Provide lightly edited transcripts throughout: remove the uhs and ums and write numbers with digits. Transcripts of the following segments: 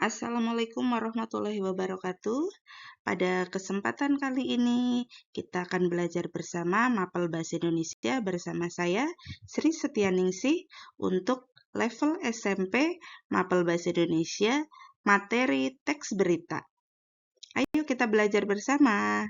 Assalamualaikum warahmatullahi wabarakatuh. Pada kesempatan kali ini, kita akan belajar bersama Mapel Bahasa Indonesia bersama saya, Sri Setianingsih, untuk level SMP Mapel Bahasa Indonesia, materi teks berita. Ayo kita belajar bersama.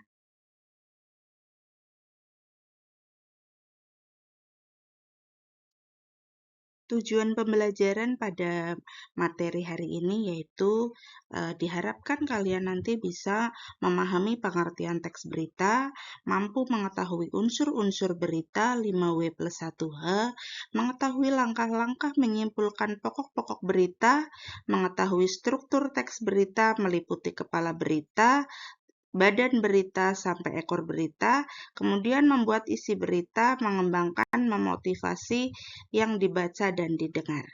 Tujuan pembelajaran pada materi hari ini yaitu diharapkan kalian nanti bisa memahami pengertian teks berita, mampu mengetahui unsur-unsur berita 5W+1H, mengetahui langkah-langkah menyimpulkan pokok-pokok berita, mengetahui struktur teks berita meliputi kepala berita, badan berita sampai ekor berita, kemudian membuat isi berita, mengembangkan, memotivasi yang dibaca dan didengar.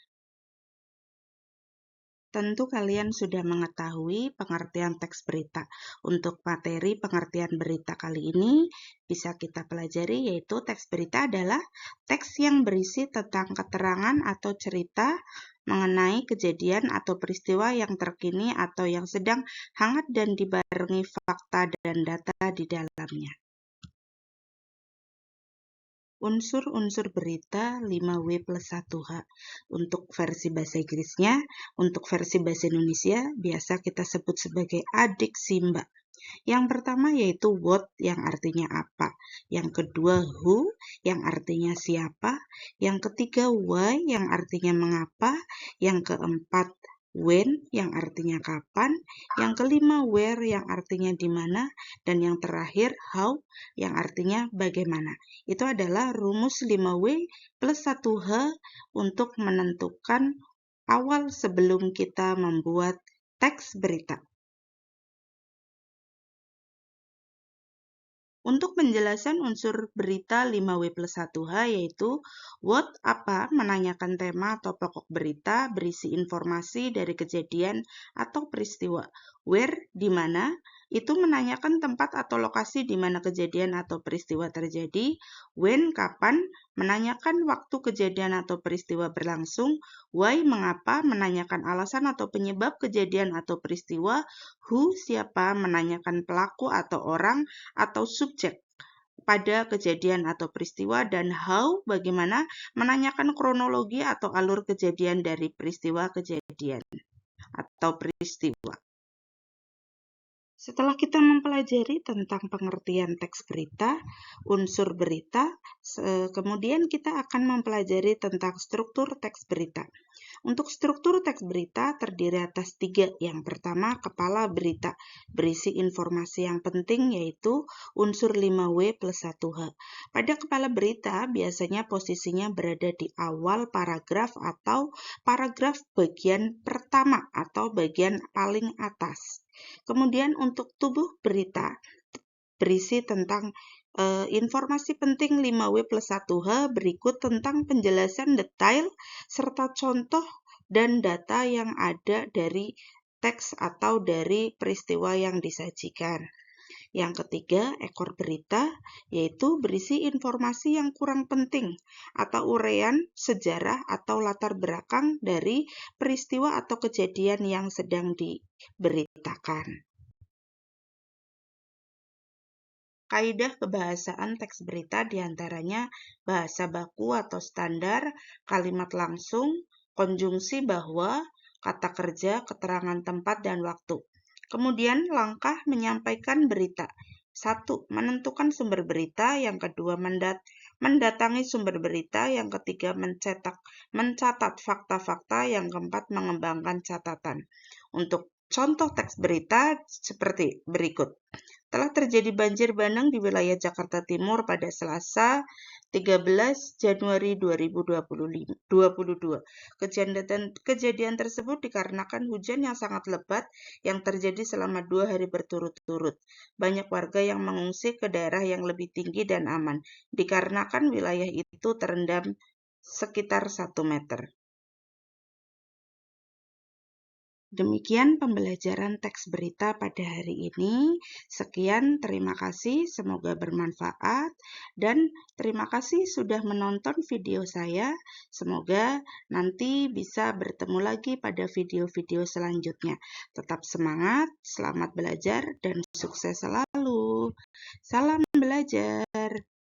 Tentu kalian sudah mengetahui pengertian teks berita. Untuk materi pengertian berita kali ini bisa kita pelajari, yaitu teks berita adalah teks yang berisi tentang keterangan atau cerita mengenai kejadian atau peristiwa yang terkini atau yang sedang hangat dan dibarengi fakta dan data di dalamnya. Unsur-unsur berita 5W+1H. Untuk versi bahasa Inggrisnya, untuk versi bahasa Indonesia biasa kita sebut sebagai adik Simba. Yang pertama yaitu what yang artinya apa. Yang kedua who yang artinya siapa. Yang ketiga why yang artinya mengapa. Yang keempat when yang artinya kapan. Yang kelima where yang artinya di mana. Dan yang terakhir how yang artinya bagaimana. Itu adalah rumus 5W+1H untuk menentukan awal sebelum kita membuat teks berita. Untuk penjelasan unsur berita 5W+1H yaitu what apa menanyakan tema atau pokok berita berisi informasi dari kejadian atau peristiwa. Where di mana itu menanyakan tempat atau lokasi di mana kejadian atau peristiwa terjadi. When kapan menanyakan waktu kejadian atau peristiwa berlangsung. Why mengapa menanyakan alasan atau penyebab kejadian atau peristiwa. Who siapa menanyakan pelaku atau orang atau subjek pada kejadian atau peristiwa, dan how bagaimana menanyakan kronologi atau alur kejadian dari peristiwa kejadian atau peristiwa. Setelah kita mempelajari tentang pengertian teks berita, unsur berita, kemudian kita akan mempelajari tentang struktur teks berita. Untuk struktur teks berita terdiri atas 3. Yang pertama, kepala berita, berisi informasi yang penting yaitu unsur 5W+1H. Pada kepala berita, biasanya posisinya berada di awal paragraf atau paragraf bagian pertama atau bagian paling atas. Kemudian untuk tubuh berita, berisi tentang informasi penting 5W+1H berikut tentang penjelasan detail serta contoh dan data yang ada dari teks atau dari peristiwa yang disajikan. Yang ketiga, ekor berita, yaitu berisi informasi yang kurang penting atau uraian sejarah atau latar belakang dari peristiwa atau kejadian yang sedang diberitakan. Kaidah kebahasaan teks berita diantaranya bahasa baku atau standar, kalimat langsung, konjungsi bahwa, kata kerja, keterangan tempat dan waktu. Kemudian langkah menyampaikan berita. 1. Menentukan sumber berita. Yang kedua, mendatangi sumber berita. Yang ketiga, mencatat fakta-fakta. Yang keempat, mengembangkan catatan. Untuk contoh teks berita seperti berikut. Telah terjadi banjir bandang di wilayah Jakarta Timur pada Selasa 13 Januari 2022. Kejadian tersebut dikarenakan hujan yang sangat lebat yang terjadi selama 2 hari berturut-turut. Banyak warga yang mengungsi ke daerah yang lebih tinggi dan aman, dikarenakan wilayah itu terendam sekitar 1 meter. Demikian pembelajaran teks berita pada hari ini. Sekian, terima kasih, semoga bermanfaat, dan terima kasih sudah menonton video saya. Semoga nanti bisa bertemu lagi pada video-video selanjutnya. Tetap semangat, selamat belajar, dan sukses selalu. Salam belajar.